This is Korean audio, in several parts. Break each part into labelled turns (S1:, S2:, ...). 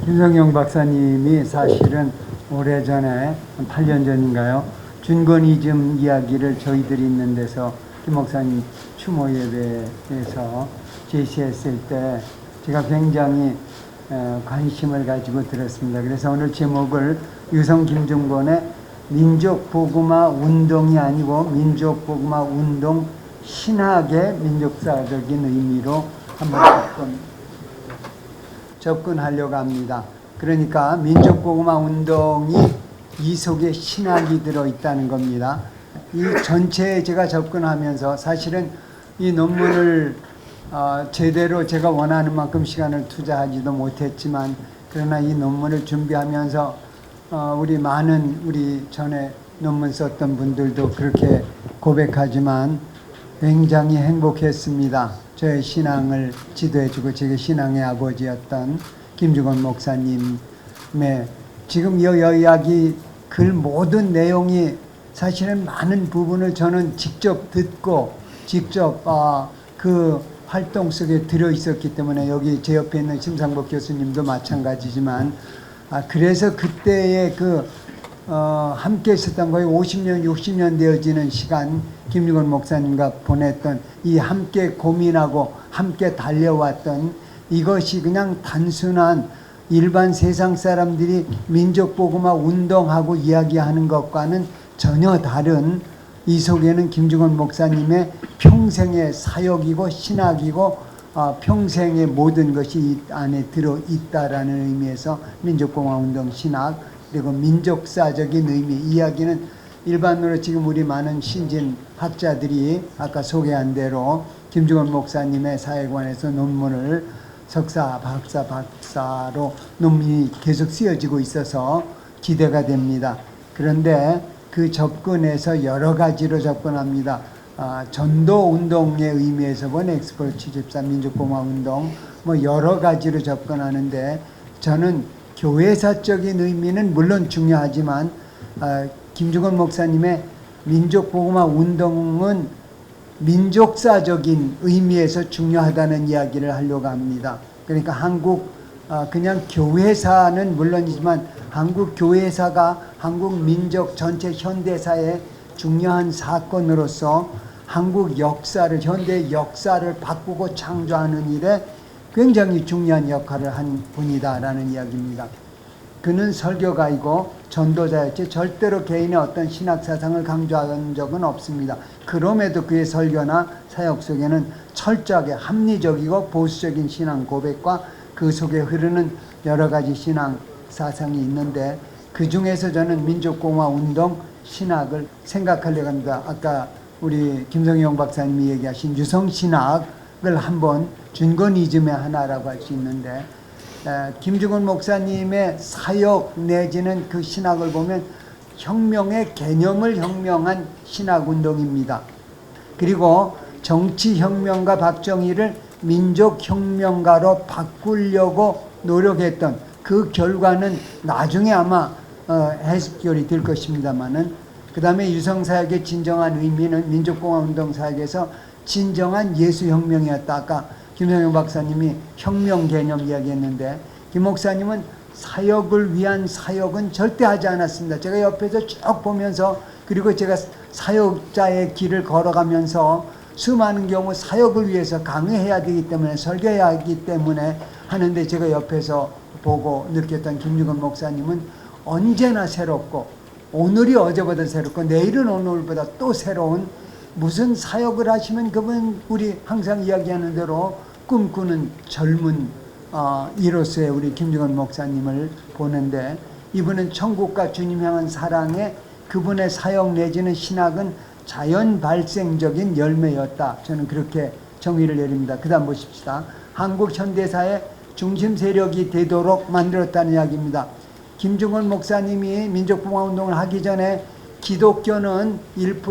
S1: 김성영 박사님이 사실은 오래전에 8년 전인가요? 준건이즘 이야기를 저희들이 있는 데서 김 목사님 추모 예배에서 제시했을 때 제가 굉장히 관심을 가지고 들었습니다. 그래서 오늘 제목을 유성 김중곤의 민족복음화 운동이 아니고 민족복음화 운동 신학의 민족사적인 의미로 한번 접근하려고 합니다. 그러니까 민족복음화 운동이 이 속에 신학이 들어있다는 겁니다. 이 전체에 제가 접근하면서 사실은 이 논문을 제대로 제가 원하는 만큼 시간을 투자하지도 못했지만 그러나 이 논문을 준비하면서 우리 전에 논문 썼던 분들도 그렇게 고백하지만 굉장히 행복했습니다. 저의 신앙을 지도해주고 제게 신앙의 아버지였던 김중곤 목사님의 지금 이 이야기 글 모든 내용이 사실은 많은 부분을 저는 직접 듣고 직접 그 활동 속에 들어있었기 때문에 여기 제 옆에 있는 심상복 교수님도 마찬가지지만 그래서 그때의 함께 있었던 거의 50년, 60년 되어지는 시간 김중곤 목사님과 보냈던 이 함께 고민하고 함께 달려왔던 이것이 그냥 단순한 일반 세상 사람들이 민족복음화 운동하고 이야기하는 것과는 전혀 다른 이 속에는 김중곤 목사님의 평생의 사역이고 신학이고 평생의 모든 것이 이 안에 들어있다라는 의미에서 민족복음화 운동 신학 그리고 민족사적인 의미 이야기는 일반으로 지금 우리 많은 신진 학자들이 아까 소개한 대로 김중곤 목사님의 사회관에서 논문을 석사, 박사로 논문이 계속 쓰여지고 있어서 기대가 됩니다. 그런데 그 접근에서 여러 가지로 접근합니다. 전도 운동의 의미에서 본 엑스폴 74 민족복음화 운동 여러 가지로 접근하는데 저는 교회사적인 의미는 물론 중요하지만 김중곤 목사님의 민족복음화 운동은 민족사적인 의미에서 중요하다는 이야기를 하려고 합니다. 그러니까 그냥 교회사는 물론이지만 한국 교회사가 한국 민족 전체 현대사의 중요한 사건으로서 한국 역사를 현대 역사를 바꾸고 창조하는 일에 굉장히 중요한 역할을 한 분이다라는 이야기입니다. 그는 설교가이고 전도자였지 절대로 개인의 어떤 신학 사상을 강조한 적은 없습니다. 그럼에도 그의 설교나 사역 속에는 철저하게 합리적이고 보수적인 신앙 고백과 그 속에 흐르는 여러 가지 신앙 사상이 있는데 그 중에서 저는 민족공화 운동 신학을 생각하려고 합니다. 아까 우리 김성영 박사님이 얘기하신 유성신학을 한번 준건이즘의 하나라고 할 수 있는데 김중곤 목사님의 사역 내지는 그 신학을 보면 혁명의 개념을 혁명한 신학운동입니다. 그리고 정치혁명가 박정희를 민족혁명가로 바꾸려고 노력했던 그 결과는 나중에 아마 해석결이 될 것입니다만은 그 다음에 유성사역의 진정한 의미는 민족공화운동 사역에서 진정한 예수혁명이었다. 아까 김성영 박사님이 혁명 개념 이야기했는데 김 목사님은 사역을 위한 사역은 절대 하지 않았습니다. 제가 옆에서 쭉 보면서 그리고 제가 사역자의 길을 걸어가면서 수많은 경우 사역을 위해서 강의해야 되기 때문에 설교해야 하기 때문에 하는데 제가 옆에서 보고 느꼈던 김중곤 목사님은 언제나 새롭고 오늘이 어제보다 새롭고 내일은 오늘보다 또 새로운 무슨 사역을 하시면 그분 우리 항상 이야기하는 대로 꿈꾸는 젊은 이로서의 우리 김중곤 목사님을 보는데 이분은 천국과 주님 향한 사랑에 그분의 사역 내지는 신학은 자연 발생적인 열매였다. 저는 그렇게 정의를 내립니다. 그 다음 보십시다. 한국 현대사의 중심 세력이 되도록 만들었다는 이야기입니다. 김중곤 목사님이 민족봉화운동을 하기 전에 기독교는 1%,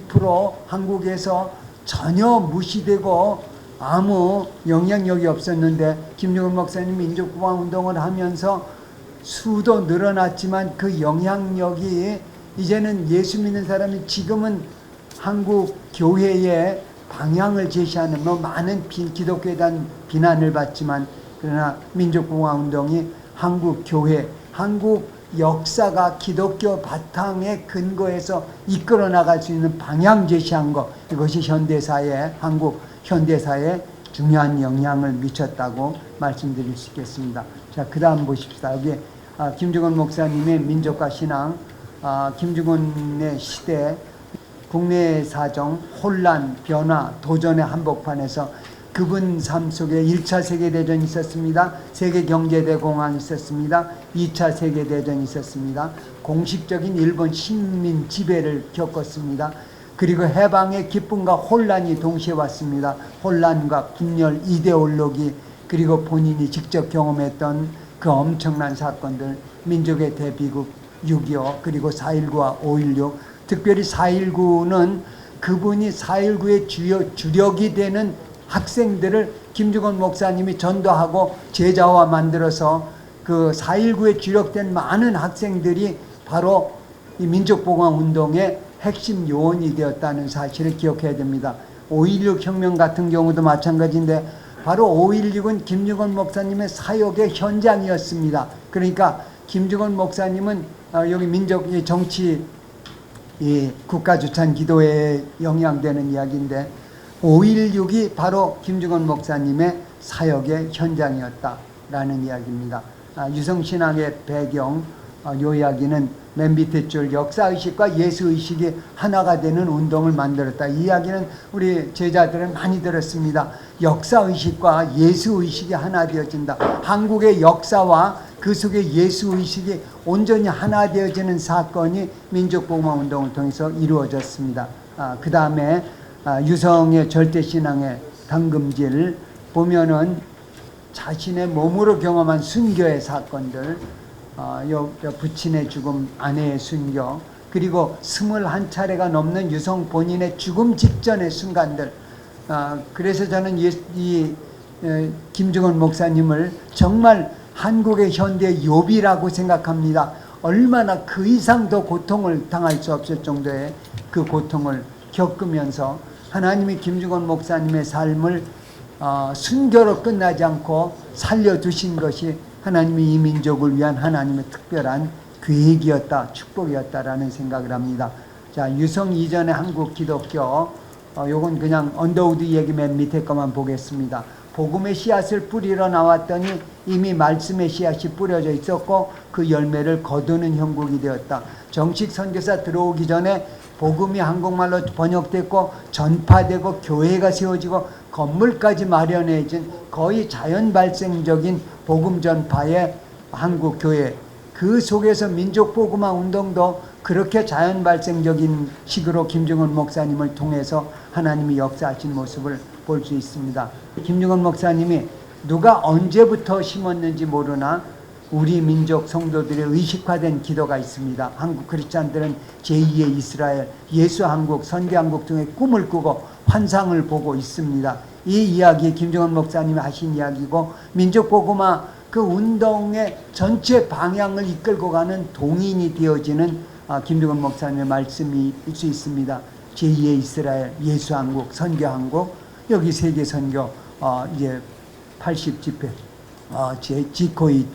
S1: 2% 한국에서 전혀 무시되고 아무 영향력이 없었는데 김중곤 목사님 민족봉화운동을 하면서 수도 늘어났지만 그 영향력이 이제는 예수 믿는 사람이 지금은 한국 교회의 방향을 제시하는 많은 기독교에 대한 비난을 받지만 그러나 민족봉화운동이 한국 교회, 한국 역사가 기독교 바탕에 근거해서 이끌어 나갈 수 있는 방향 제시한 것, 이것이 현대사에, 한국 현대사에 중요한 영향을 미쳤다고 말씀드릴 수 있겠습니다. 자, 그 다음 보십시다. 여기 김중원 목사님의 민족과 신앙, 김중원의 시대, 국내 사정, 혼란, 변화, 도전의 한복판에서 그분 삶 속에 1차 세계대전이 있었습니다. 세계경제대공황이 있었습니다. 2차 세계대전이 있었습니다. 공식적인 일본 식민 지배를 겪었습니다. 그리고 해방의 기쁨과 혼란이 동시에 왔습니다. 혼란과 분열, 이데올로기, 그리고 본인이 직접 경험했던 그 엄청난 사건들, 민족의 대비극 6.25, 그리고 4.19와 5.16, 특별히 4.19는 그분이 4.19의 주력이 되는 학생들을 김중원 목사님이 전도하고 제자화 만들어서 그 4.19에 주력된 많은 학생들이 바로 이 민족복원 운동의 핵심 요원이 되었다는 사실을 기억해야 됩니다. 5.16 혁명 같은 경우도 마찬가지인데 바로 5.16은 김중원 목사님의 사역의 현장이었습니다. 그러니까 김중원 목사님은 여기 민족 정치 국가주찬 기도에 영향되는 이야기인데 5.16이 바로 김중원 목사님의 사역의 현장이었다라는 이야기입니다. 유성신앙의 배경, 요 이야기는 맨 밑에 줄 역사의식과 예수의식이 하나가 되는 운동을 만들었다. 이 이야기는 우리 제자들은 많이 들었습니다. 역사의식과 예수의식이 하나 되어진다. 한국의 역사와 그 속에 예수의식이 온전히 하나 되어지는 사건이 민족복음화운동을 통해서 이루어졌습니다. 그 다음에 유성의 절대신앙의 당금질 보면은 자신의 몸으로 경험한 순교의 사건들, 부친의 죽음, 아내의 순교, 그리고 21차례가 넘는 유성 본인의 죽음 직전의 순간들. 그래서 저는 이 김중원 목사님을 정말 한국의 현대 욥이라고 생각합니다. 얼마나 그 이상 더 고통을 당할 수 없을 정도의 그 고통을 겪으면서 하나님이 김중원 목사님의 삶을 순교로 끝나지 않고 살려두신 것이 하나님이 이 민족을 위한 하나님의 특별한 계획이었다, 축복이었다라는 생각을 합니다. 자, 유성 이전의 한국 기독교, 요건 그냥 언더우드 얘기 맨 밑에 것만 보겠습니다. 복음의 씨앗을 뿌리러 나왔더니 이미 말씀의 씨앗이 뿌려져 있었고 그 열매를 거두는 형국이 되었다. 정식 선교사 들어오기 전에 복음이 한국말로 번역됐고 전파되고 교회가 세워지고 건물까지 마련해진 거의 자연 발생적인 복음 전파의 한국 교회, 그 속에서 민족 복음화 운동도 그렇게 자연 발생적인 식으로 김중원 목사님을 통해서 하나님이 역사하신 모습을 볼 수 있습니다. 김중원 목사님이 누가 언제부터 심었는지 모르나 우리 민족 성도들의 의식화된 기도가 있습니다. 한국 크리스찬들은 제2의 이스라엘, 예수 한국, 선교 한국 등의 꿈을 꾸고 환상을 보고 있습니다. 이 이야기 김중원 목사님이 하신 이야기고 민족 복음화 그 운동의 전체 방향을 이끌고 가는 동인이 되어지는 김중원 목사님의 말씀일 수 있습니다. 제2의 이스라엘, 예수 한국, 선교 한국, 여기 세계 선교 이제 80집회 지코이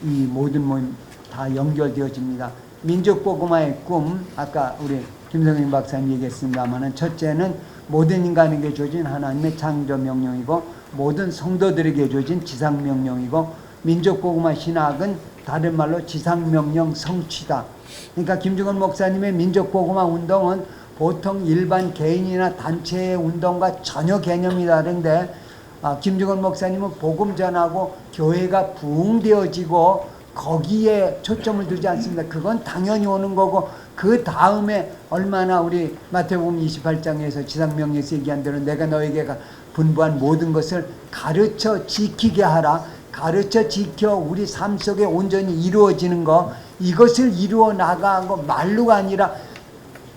S1: 이 모든 모임 다 연결되어집니다. 민족 복음화의 꿈, 아까 우리 김성인 박사님 얘기했습니다만은 첫째는 모든 인간에게 주어진 하나님의 창조 명령이고 모든 성도들에게 주어진 지상 명령이고 민족 복음화 신학은 다른 말로 지상 명령 성취다. 그러니까 김중원 목사님의 민족 복음화 운동은 보통 일반 개인이나 단체의 운동과 전혀 개념이 다른데 김중원 목사님은 복음 전하고 교회가 부흥되어지고 거기에 초점을 두지 않습니다. 그건 당연히 오는 거고 그 다음에 얼마나 우리 마태복음 28장에서 지상명령에서 얘기한 대로 내가 너에게 분부한 모든 것을 가르쳐 지키게 하라. 가르쳐 지켜 우리 삶 속에 온전히 이루어지는 거, 이것을 이루어 나가고 말로가 아니라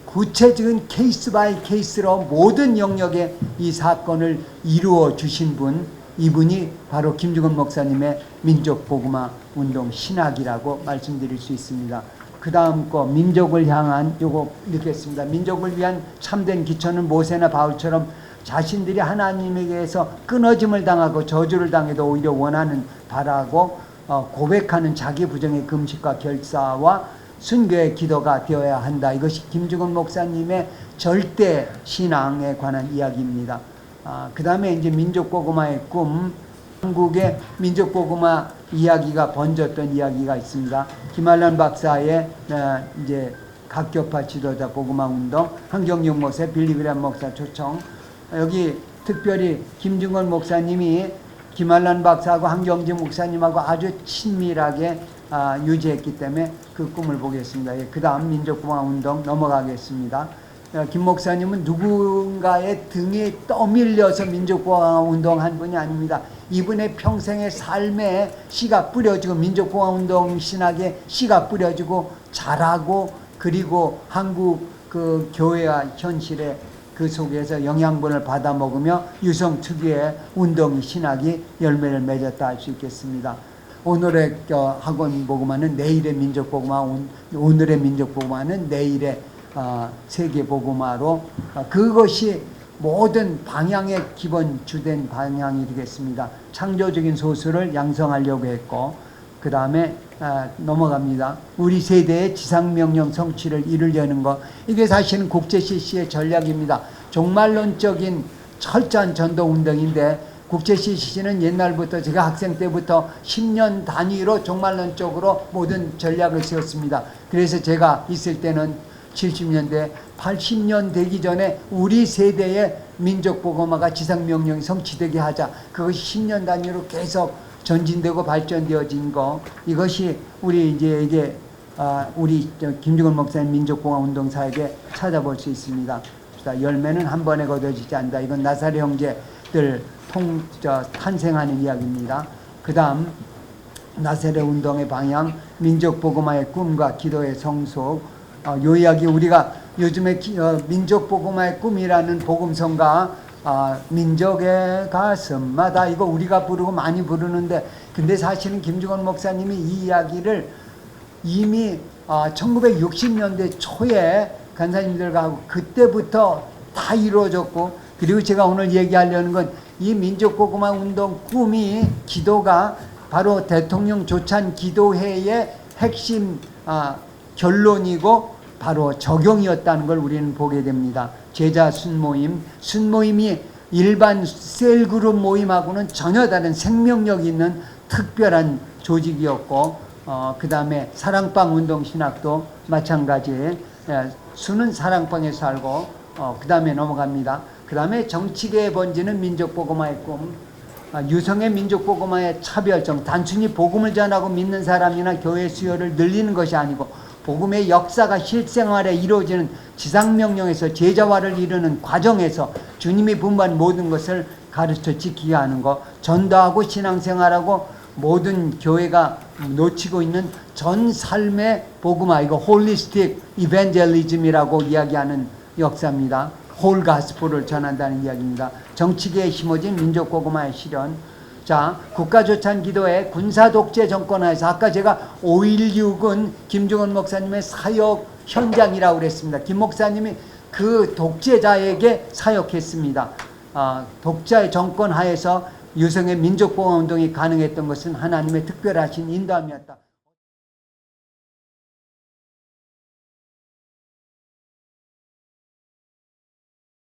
S1: 구체적인 케이스 바이 케이스로 모든 영역에 이 사건을 이루어 주신 분, 이분이 바로 김중원 목사님의 민족복음화 운동 신학이라고 말씀드릴 수 있습니다. 그 다음 거 민족을 향한 요거 읽겠습니다. 민족을 위한 참된 기초는 모세나 바울처럼 자신들이 하나님에게서 끊어짐을 당하고 저주를 당해도 오히려 원하는 바라고 고백하는 자기 부정의 금식과 결사와 순교의 기도가 되어야 한다. 이것이 김중원 목사님의 절대 신앙에 관한 이야기입니다. 그 다음에 이제 민족보고마의 꿈, 한국의 민족보고마 이야기가 번졌던 이야기가 있습니다. 김한란 박사의 이제 각교파 지도자 보고마 운동, 한경영 목사, 빌리그램 목사 초청. 여기 특별히 김중원 목사님이 김한란 박사하고 한경진 목사님하고 아주 친밀하게 유지했기 때문에 그 꿈을 보겠습니다. 그 다음 민족공화 운동 넘어가겠습니다. 김 목사님은 누군가의 등에 떠밀려서 민족공화 운동한 분이 아닙니다. 이분의 평생의 삶에 씨가 뿌려지고 민족공화 운동 신학에 씨가 뿌려지고 자라고 그리고 한국 그 교회와 현실에 그 속에서 영양분을 받아 먹으며 유성 특유의 운동이 신학이 열매를 맺었다 할 수 있겠습니다. 오늘의 학원 보고마는 내일의 민족 보고마, 오늘의 민족 보고마는 내일의 세계 보고마로 그것이 모든 방향의 기본 주된 방향이 되겠습니다. 창조적인 소수를 양성하려고 했고 그 다음에 넘어갑니다. 우리 세대의 지상명령 성취를 이루려는 것, 이게 사실은 국제 CC의 전략입니다. 종말론적인 철저한 전도운동인데 국제 CC는 옛날부터 제가 학생 때부터 10년 단위로 종말론적으로 모든 전략을 세웠습니다. 그래서 제가 있을 때는 70년대, 80년 되기 전에 우리 세대의 민족보고마가 지상명령이 성취되게 하자. 그것이 10년 단위로 계속 전진되고 발전되어진 거, 이것이 우리 이제 이게 우리 김중원 목사님 민족공화 운동사에게 찾아볼 수 있습니다. 열매는 한 번에 거둬지지 않는다. 이건 나사렛 형제들 탄생하는 이야기입니다. 그 다음 나사렛 운동의 방향, 민족보고마의 꿈과 기도의 성속. 요 이야기 우리가 요즘에 민족보고마의 꿈이라는 복음성가 민족의 가슴마다 이거 우리가 부르고 많이 부르는데, 근데 사실은 김중원 목사님이 이 이야기를 이미 1960년대 초에 간사님들과 하고 그때부터 다 이루어졌고, 그리고 제가 오늘 얘기하려는 건 이 민족보고마 운동 꿈이 기도가 바로 대통령 조찬 기도회의 핵심 결론이고 바로 적용이었다는 걸 우리는 보게 됩니다. 제자 순모임이 일반 셀그룹 모임하고는 전혀 다른 생명력 있는 특별한 조직이었고, 그 다음에 사랑방 운동 신학도 마찬가지에 수는 사랑방에 살고, 그 다음에 넘어갑니다. 그 다음에 정치계에 번지는 민족보고마의 꿈, 유성의 민족보고마의 차별점, 단순히 복음을 전하고 믿는 사람이나 교회 수요를 늘리는 것이 아니고 복음의 역사가 실생활에 이루어지는 지상명령에서 제자화를 이루는 과정에서 주님이 분부한 모든 것을 가르쳐 지키게 하는 것, 전도하고 신앙생활하고 모든 교회가 놓치고 있는 전 삶의 복음화, 이거 홀리스틱 이벤젤리즘이라고 이야기하는 역사입니다. 홀 가스포를 전한다는 이야기입니다. 정치계에 심어진 민족복음화의 실현. 자, 국가조찬 기도회 군사독재 정권하에서 아까 제가 5.16은 김중원 목사님의 사역 현장이라고 그랬습니다. 김 목사님이 그 독재자에게 사역했습니다. 독자의 정권 하에서 유성의 민족보호운동이 가능했던 것은 하나님의 특별하신 인도함이었다.